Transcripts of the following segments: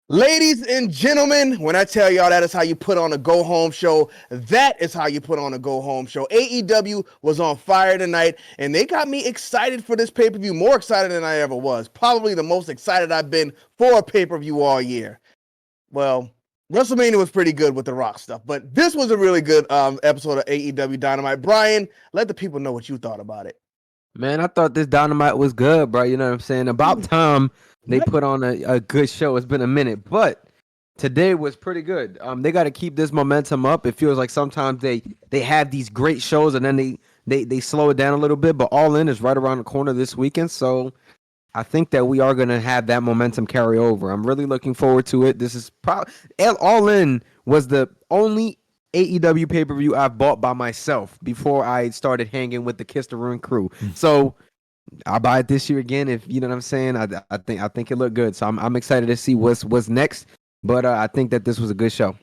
Ladies and gentlemen, when I tell y'all that is how you put on a go home show, that is how you put on a go home show. AEW was on fire tonight, and they got me excited for this pay per view, more excited than I ever was. Probably the most excited I've been for a pay per view all year. Well, WrestleMania was pretty good with the Rock stuff, but this was a really good episode of AEW Dynamite. Brian, let the people know what you thought about it. Man, I thought this Dynamite was good, bro. You know what I'm saying? About time they put on a good show. It's been a minute, but today was pretty good. They got to keep this momentum up. It feels like sometimes they have these great shows and then they slow it down a little bit. But All In is right around the corner this weekend, so I think that we are going to have that momentum carry over. I'm really looking forward to it. This is probably All In was the only AEW pay-per-view I've bought by myself before I started hanging with the Kissthering crew. So I'll buy it this year again. If you know what I'm saying, I think it looked good. So I'm excited to see what's next. But I think that this was a good show.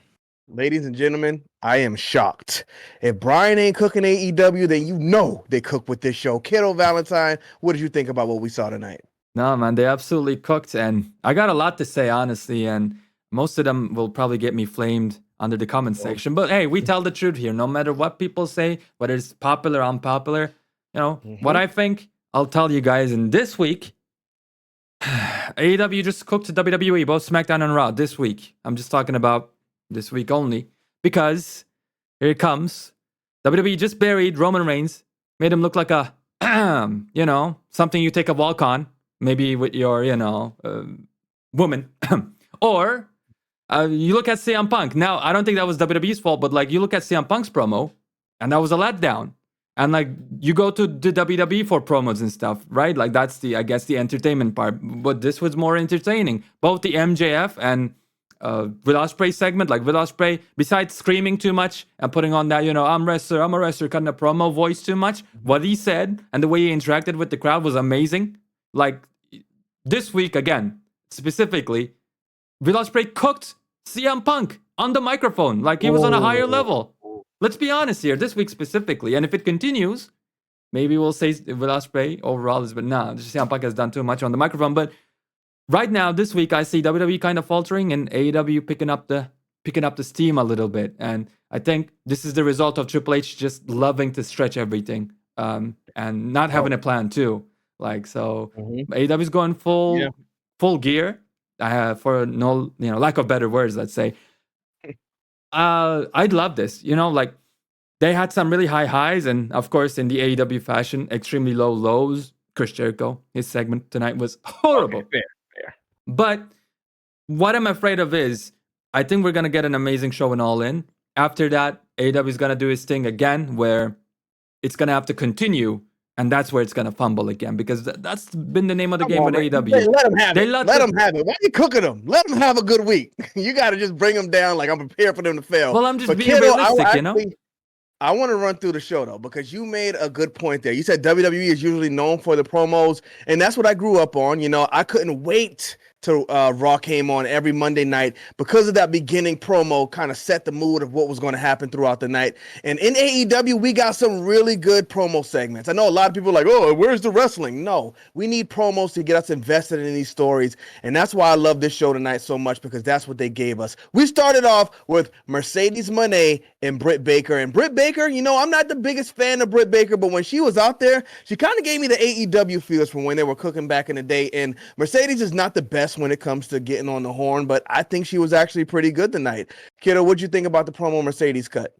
Ladies and gentlemen, I am shocked. If Brian ain't cooking AEW, then you know they cook with this show. Kiddo Valentine, what did you think about what we saw tonight? No, man, they absolutely cooked. And I got a lot to say, honestly. And most of them will probably get me flamed under the comment section. But hey, we tell the truth here. No matter what people say, whether it's popular or unpopular, what I think, I'll tell you guys. And this week, AEW just cooked WWE, both SmackDown and Raw this week. I'm just talking about this week only. Because here it comes. WWE just buried Roman Reigns, made him look like a, something you take a walk on. Maybe with your, woman. Or you look at CM Punk. Now, I don't think that was WWE's fault, but like you look at CM Punk's promo, and that was a letdown. And like you go to the WWE for promos and stuff, right? Like that's the entertainment part. But this was more entertaining. Both the MJF and Will Osprey segment, like Will Osprey, besides screaming too much and putting on that, I'm a wrestler kind of promo voice too much, what he said and the way he interacted with the crowd was amazing. Like this week, again, specifically, Will Osprey cooked CM Punk on the microphone like he was on a higher level. Let's be honest here, this week specifically. And if it continues, maybe we'll say Will Osprey overall is, but nah, CM Punk has done too much on the microphone. But right now, this week, I see WWE kind of faltering and AEW picking up the steam a little bit. And I think this is the result of Triple H just loving to stretch everything and not having a plan too. Like so, AEW is going full gear. For no lack of better words, let's say. I'd love this. Like they had some really high highs, and of course, in the AEW fashion, extremely low lows. Chris Jericho, his segment tonight was horrible. Okay, fair. But what I'm afraid of is, I think we're gonna get an amazing show in All In. After that, AEW is gonna do his thing again, where it's gonna have to continue. And that's where it's going to fumble again because that's been the name of the game with AEW. Let them have it. Let them have it. Why are you cooking them? Let them have a good week. You got to just bring them down like I'm prepared for them to fail. Well, I'm just being realistic, I want to run through the show, though, because you made a good point there. You said WWE is usually known for the promos, and that's what I grew up on. I couldn't wait till Raw came on every Monday night because of that beginning promo kind of set the mood of what was going to happen throughout the night. And in AEW, we got some really good promo segments. I know a lot of people are like, oh, where's the wrestling? No, we need promos to get us invested in these stories. And that's why I love this show tonight so much because that's what they gave us. We started off with Mercedes Moné and Britt Baker. And Britt Baker, I'm not the biggest fan of Britt Baker, but when she was out there, she kind of gave me the AEW feels from when they were cooking back in the day. And Mercedes is not the best when it comes to getting on the horn, but I think she was actually pretty good tonight. Kiddo, what'd you think about the promo Mercedes cut?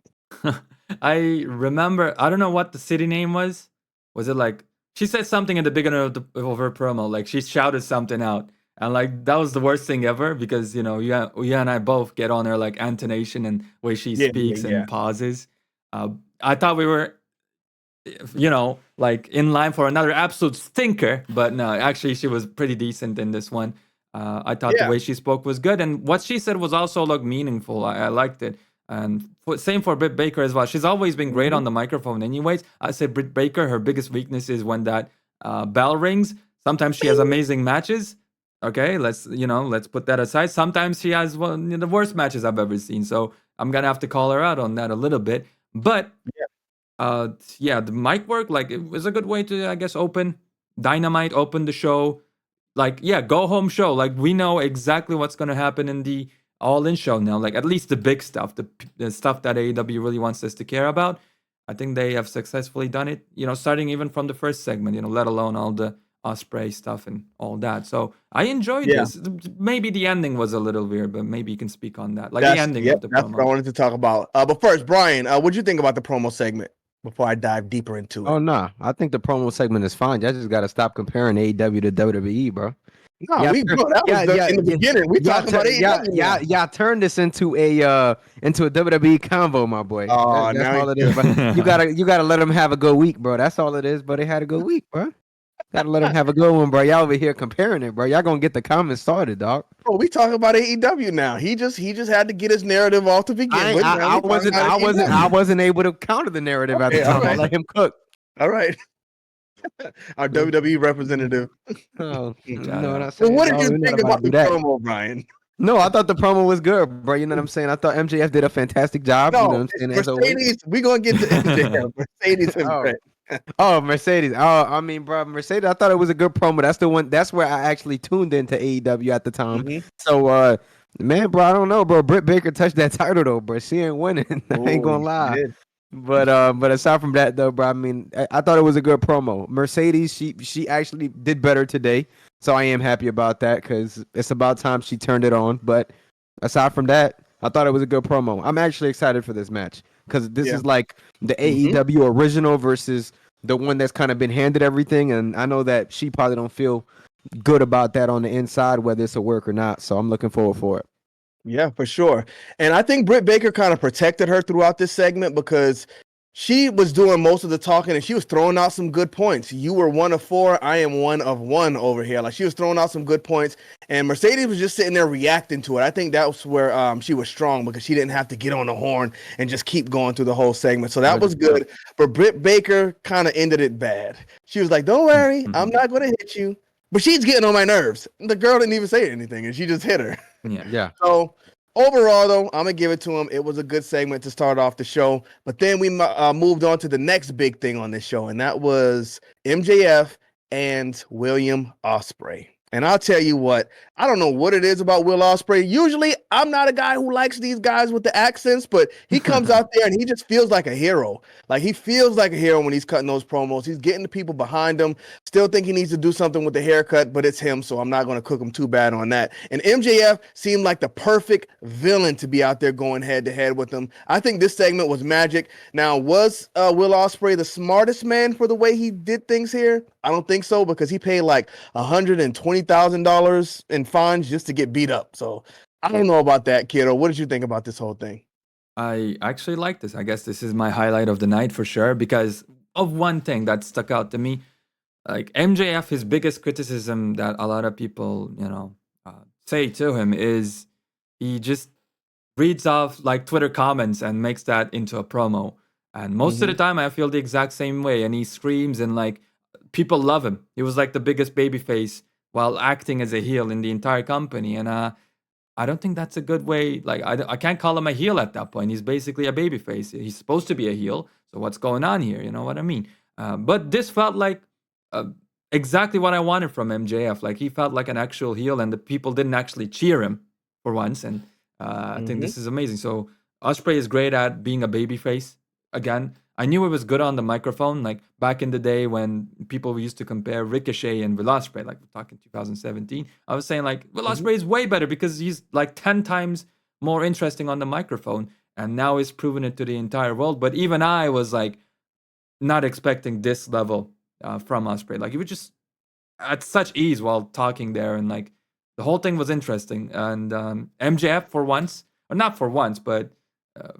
I remember, I don't know what the city name was. Was it like, she said something at the beginning of her promo, like she shouted something out. And like, that was the worst thing ever because, you and I both get on her like intonation and way she speaks and pauses. I thought we were, like in line for another absolute stinker, but no, actually she was pretty decent in this one. I thought the way she spoke was good, and what she said was also meaningful. I liked it, and same for Britt Baker as well. She's always been great on the microphone. Anyways, I say Britt Baker, her biggest weakness is when that bell rings. Sometimes she has amazing matches. Okay, let's put that aside. Sometimes she has one of the worst matches I've ever seen. So I'm gonna have to call her out on that a little bit. But the mic work, like it was a good way to, I guess, open Dynamite, open the show. like, yeah, go home show. Like, we know exactly what's going to happen in the All In show now. Like, at least the big stuff, the stuff that AEW really wants us to care about. I think they have successfully done it, starting even from the first segment, let alone all the Osprey stuff and all that. So I enjoyed Yeah. this. Maybe the ending was a little weird, but maybe you can speak on that. Like the ending of the That's what I promo. wanted to talk about. But first, Brian, what'd you think about the promo segment before I dive deeper into it? Oh no, I think the promo segment is fine. Y'all just gotta stop comparing AEW to WWE, bro. No, in the beginning. We talking about AEW. Y'all turn this into a WWE convo, my boy. Oh, That's now all it is. But you gotta let them have a good week, bro. That's all it is. But they had a good week, bro. Gotta let them have a good one, bro. Y'all over here comparing it, bro. Y'all gonna get the comments started, dog. Oh, we talking about AEW now. He just had to get his narrative off to begin with. I wasn't able to counter the narrative at the time. Right. I let him cook. All right. Our WWE representative. Oh, you know what I'm Well, saying? what did you think about the promo, Brian? No, I thought the promo was good, bro. You know what I'm saying? I thought MJF did a fantastic job. No, you know what I'm saying? Mercedes, we're going to get to MJF. Mercedes and Britt. Oh, Mercedes. Oh, I mean, bro, Mercedes, I thought it was a good promo. That's the one. That's where I actually tuned into AEW at the time. Mm-hmm. So, man, bro, I don't know, bro. Britt Baker touched that title, though, bro. She ain't winning. I ain't going to lie. But aside from that, though, bro, I mean, I thought it was a good promo. Mercedes, she actually did better today. So I am happy about that because it's about time she turned it on. But aside from that, I thought it was a good promo. I'm actually excited for this match because this is like the AEW original versus the one that's kind of been handed everything. And I know that she probably don't feel good about that on the inside, whether it's a work or not. So I'm looking forward for it. Yeah, for sure. And I think Britt Baker kind of protected her throughout this segment because she was doing most of the talking and she was throwing out some good points. You were 1 of 4. I am 1 of 1 over here. Like, she was throwing out some good points and Mercedes was just sitting there reacting to it. I think that was where she was strong because she didn't have to get on the horn and just keep going through the whole segment. So that was good. But Britt Baker kind of ended it bad. She was like, don't worry, I'm not going to hit you. But she's getting on my nerves. The girl didn't even say anything and she just hit her. Yeah. So overall, though, I'm going to give it to him. It was a good segment to start off the show. But then we moved on to the next big thing on this show, and that was MJF and William Osprey. And I'll tell you what, I don't know what it is about Will Osprey. Usually, I'm not a guy who likes these guys with the accents, but he comes out there and he just feels like a hero. Like, he feels like a hero when he's cutting those promos. He's getting the people behind him. Still think he needs to do something with the haircut, but it's him, so I'm not going to cook him too bad on that. And MJF seemed like the perfect villain to be out there going head-to-head with him. I think this segment was magic. Now, was Will Osprey the smartest man for the way he did things here? I don't think so, because he paid like $120,000 in fines just to get beat up. So I don't know about that, kiddo. What did you think about this whole thing? I actually like this. I guess this is my highlight of the night for sure because of one thing that stuck out to me. Like MJF, his biggest criticism that a lot of people, say to him is he just reads off like Twitter comments and makes that into a promo. And most of the time, I feel the exact same way. And he screams and like people love him. He was like the biggest babyface while acting as a heel in the entire company. And I don't think that's a good way. Like, I can't call him a heel at that point. He's basically a babyface. He's supposed to be a heel. So what's going on here? You know what I mean? But this felt like exactly what I wanted from MJF. Like, he felt like an actual heel, and the people didn't actually cheer him for once. And I think this is amazing. So Osprey is great at being a babyface. Again, I knew it was good on the microphone. Like back in the day when people used to compare Ricochet and Will Ospreay, like we're talking 2017, I was saying like Will Ospreay is way better because he's like 10 times more interesting on the microphone. And now he's proven it to the entire world. But even I was like not expecting this level from Ospreay. Like he was just at such ease while talking there. And like the whole thing was interesting. And MJF for once, or not for once, but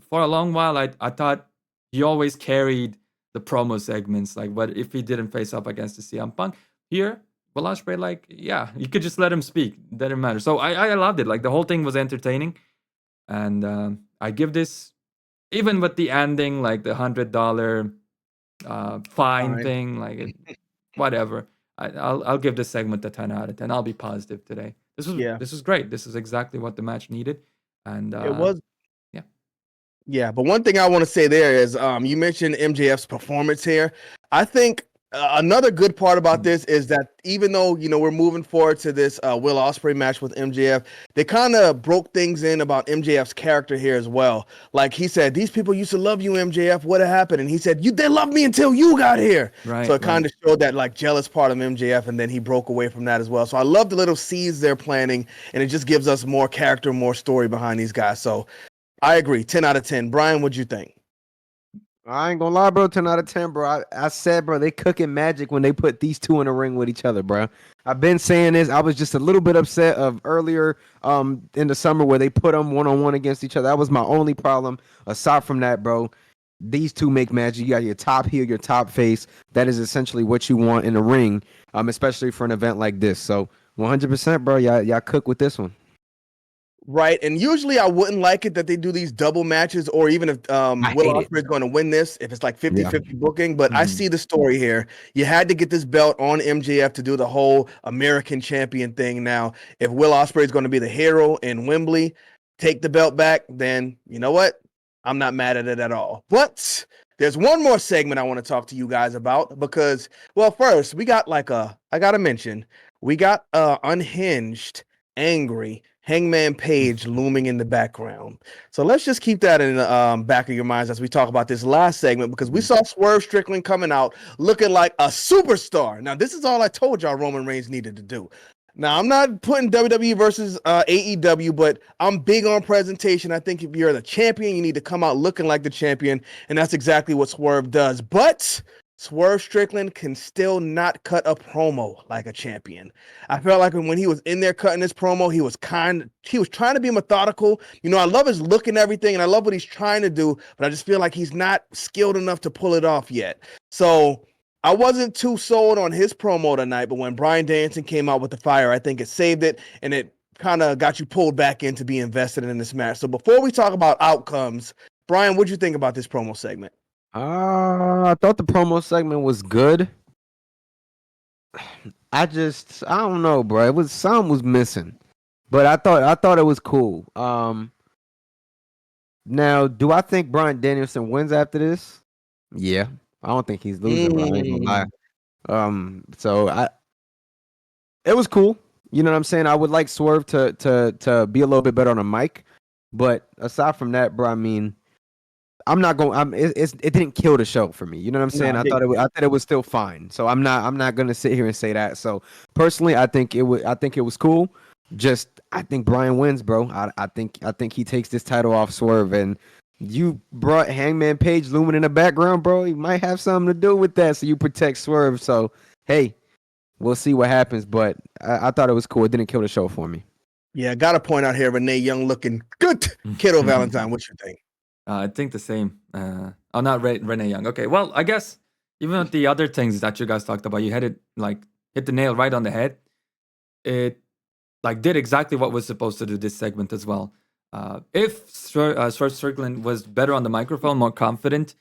for a long while, I thought he always carried the promo segments. Like, what if he didn't face up against the CM Punk? Here, Will Ospreay, like, yeah, you could just let him speak. It didn't matter. So I loved it. Like, the whole thing was entertaining. And I give this, even with the ending, like the $100 fine thing, like, whatever. I'll give this segment a 10 out of 10. I'll be positive today. This was great. This is exactly what the match needed. And it was. Yeah, but one thing I want to say there is you mentioned MJF's performance here. I think another good part about this is that even though we're moving forward to this Will Osprey match with MJF, they kind of broke things in about MJF's character here as well. Like he said, these people used to love you, MJF. What happened? And he said, they loved me until you got here. Right. So it kind of showed that like jealous part of MJF, and then he broke away from that as well. So I love the little seeds they're planting, and it just gives us more character, more story behind these guys. So I agree, 10 out of 10. Brian, what'd you think? I ain't gonna lie, bro. 10 out of 10, bro. I said, bro, they cooking magic when they put these two in a ring with each other, bro. I've been saying this. I was just a little bit upset of earlier in the summer where they put them one-on-one against each other. That was my only problem. Aside from that, bro, these two make magic. You got your top heel, your top face. That is essentially what you want in the ring, especially for an event like this. So 100%, bro. Y'all cook with this one. Right, and usually I wouldn't like it that they do these double matches, or even if Will Ospreay is going to win this, if it's like 50-50 booking. But I see the story here. You had to get this belt on MJF to do the whole American champion thing. Now, if Will Ospreay is going to be the hero in Wembley, take the belt back, then you know what? I'm not mad at it at all. But there's one more segment I want to talk to you guys about because, well, first, we got I got to mention, we got unhinged, angry Hangman Page looming in the background. So let's just keep that in the back of your minds as we talk about this last segment, because we saw Swerve Strickland coming out looking like a superstar. Now, this is all I told y'all Roman Reigns needed to do. Now, I'm not putting WWE versus AEW, but I'm big on presentation. I think if you're the champion, you need to come out looking like the champion, and that's exactly what Swerve does. But Swerve Strickland can still not cut a promo like a champion. I felt like when he was in there cutting this promo, he was trying to be methodical. I love his look and everything, and I love what he's trying to do, but I just feel like he's not skilled enough to pull it off yet. So I wasn't too sold on his promo tonight, but when Brian Danielson came out with the fire, I think it saved it, and it kind of got you pulled back in to be invested in this match. So before we talk about outcomes, Brian, what'd you think about this promo segment? I thought the promo segment was good. I don't know, bro. Something was missing, but I thought it was cool. Now, do I think Brian Danielson wins after this? Yeah, I don't think he's losing. Bro. I ain't gonna lie. So it was cool. You know what I'm saying? I would like Swerve to be a little bit better on a mic, but aside from that, bro, I mean, I'm not going. It didn't kill the show for me. You know what I'm saying? No, I thought it was still fine. So I'm not gonna sit here and say that. So personally, I think it was cool. Just I think Brian wins, bro. I think he takes this title off Swerve, and you brought Hangman Page looming in the background, bro. He might have something to do with that. So you protect Swerve. So hey, we'll see what happens. But I thought it was cool. It didn't kill the show for me. Yeah, I gotta point out here, Renee Young looking good. Kiddo Valentine, what you think? I think the same. Not Renee Young. Okay, well, I guess even with the other things that you guys talked about, you hit the nail right on the head. It did exactly what was supposed to do this segment as well. If Swerve Strickland was better on the microphone, more confident,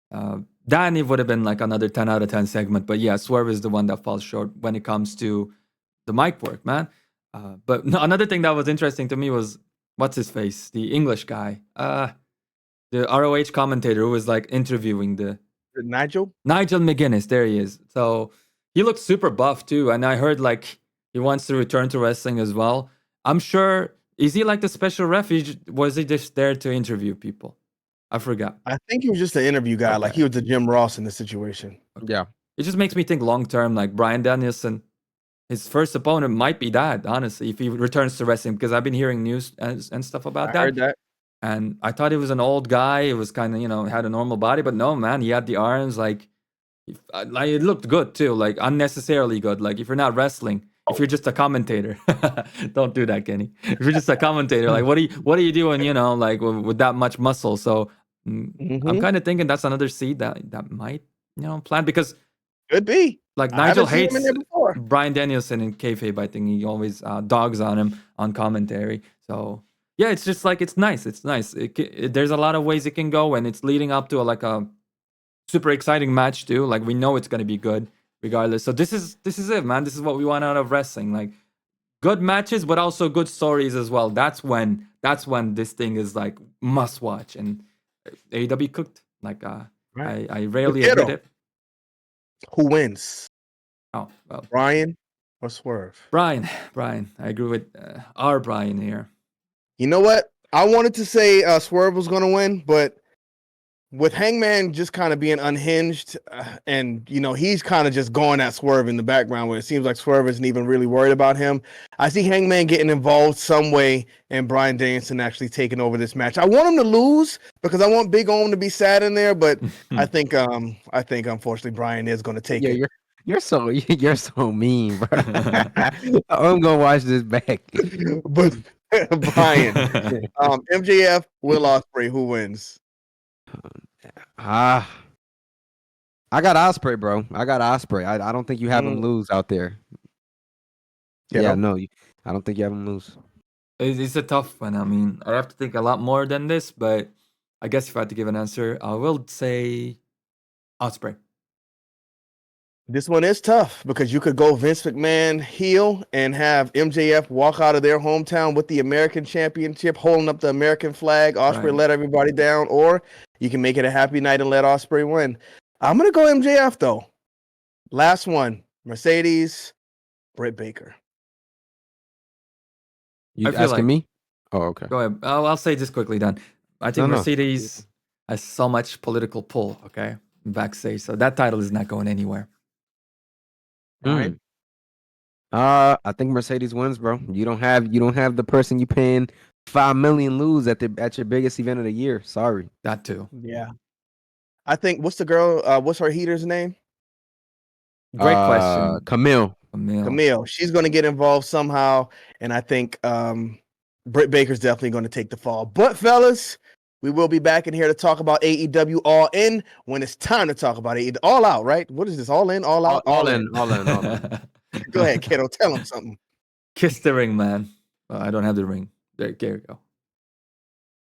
then it would have been like another 10 out of 10 segment. But yeah, Swerve is the one that falls short when it comes to the mic work, man. But another thing that was interesting to me was, what's his face? The English guy. The ROH commentator who was interviewing Nigel McGuinness. There he is. So he looks super buff too, and I heard he wants to return to wrestling as well. I'm sure. Is he the special ref? Was he just there to interview people? I forgot. I think he was just an interview guy. Okay. He was the Jim Ross in the situation. Okay. Yeah. It just makes me think long term. Brian Danielson, his first opponent might be that. Honestly, if he returns to wrestling, because I've been hearing news and stuff about that. I heard that. And I thought he was an old guy. It was kind of, had a normal body, but no, man, he had the arms. It looked good too, unnecessarily good. If you're not wrestling, if you're just a commentator, don't do that, Kenny. If you're just a commentator, what are you doing? With that much muscle. So I'm kind of thinking that's another seed that might, plan, because could be. Nigel hates Brian Danielson in kayfabe. I think he always dogs on him on commentary. So. Yeah, it's just it's nice. It's nice. There's a lot of ways it can go, and it's leading up to a super exciting match too. We know it's gonna be good regardless. So this is it, man. This is what we want out of wrestling. Good matches, but also good stories as well. That's when this thing is must watch. And AEW cooked. Right. I rarely admit it. Who wins? Oh, well, Brian or Swerve? Brian. I agree with our Brian here. You know what? I wanted to say Swerve was going to win, but with Hangman just kind of being unhinged, and he's kind of just going at Swerve in the background, where it seems like Swerve isn't even really worried about him. I see Hangman getting involved some way, and Bryan Danielson actually taking over this match. I want him to lose because I want Big Ohm to be sad in there, but I think unfortunately Bryan is going to take it. You're so mean, bro. I'm gonna watch this back. But Brian, MJF, Will Osprey, who wins? I got Osprey, bro. I got Osprey. I don't think you have him lose out there. Yeah, no, I don't think you have him lose. It's a tough one. I mean, I have to think a lot more than this, but I guess if I had to give an answer, I will say Osprey. This one is tough because you could go Vince McMahon heel and have MJF walk out of their hometown with the American Championship, holding up the American flag. Osprey let everybody down, or you can make it a happy night and let Osprey win. I'm gonna go MJF though. Last one, Mercedes, Britt Baker. You asking me? Oh, okay. Go ahead. I'll say this quickly then. I think Mercedes has so much political pull, okay, backstage. So that title is not going anywhere. Right. I think Mercedes wins, bro. You don't have the person you paying $5 million lose at your biggest event of the year. Sorry. That too. Yeah. I think what's the girl? What's her heater's name? Great question. Camille. She's going to get involved somehow, and I think Britt Baker's definitely going to take the fall. But fellas, we will be back in here to talk about AEW All In when it's time to talk about AEW All Out. Right? What is this? All In, All Out, All in. Go ahead, kiddo. Tell him something. Kiss the ring, man. I don't have the ring. There you go.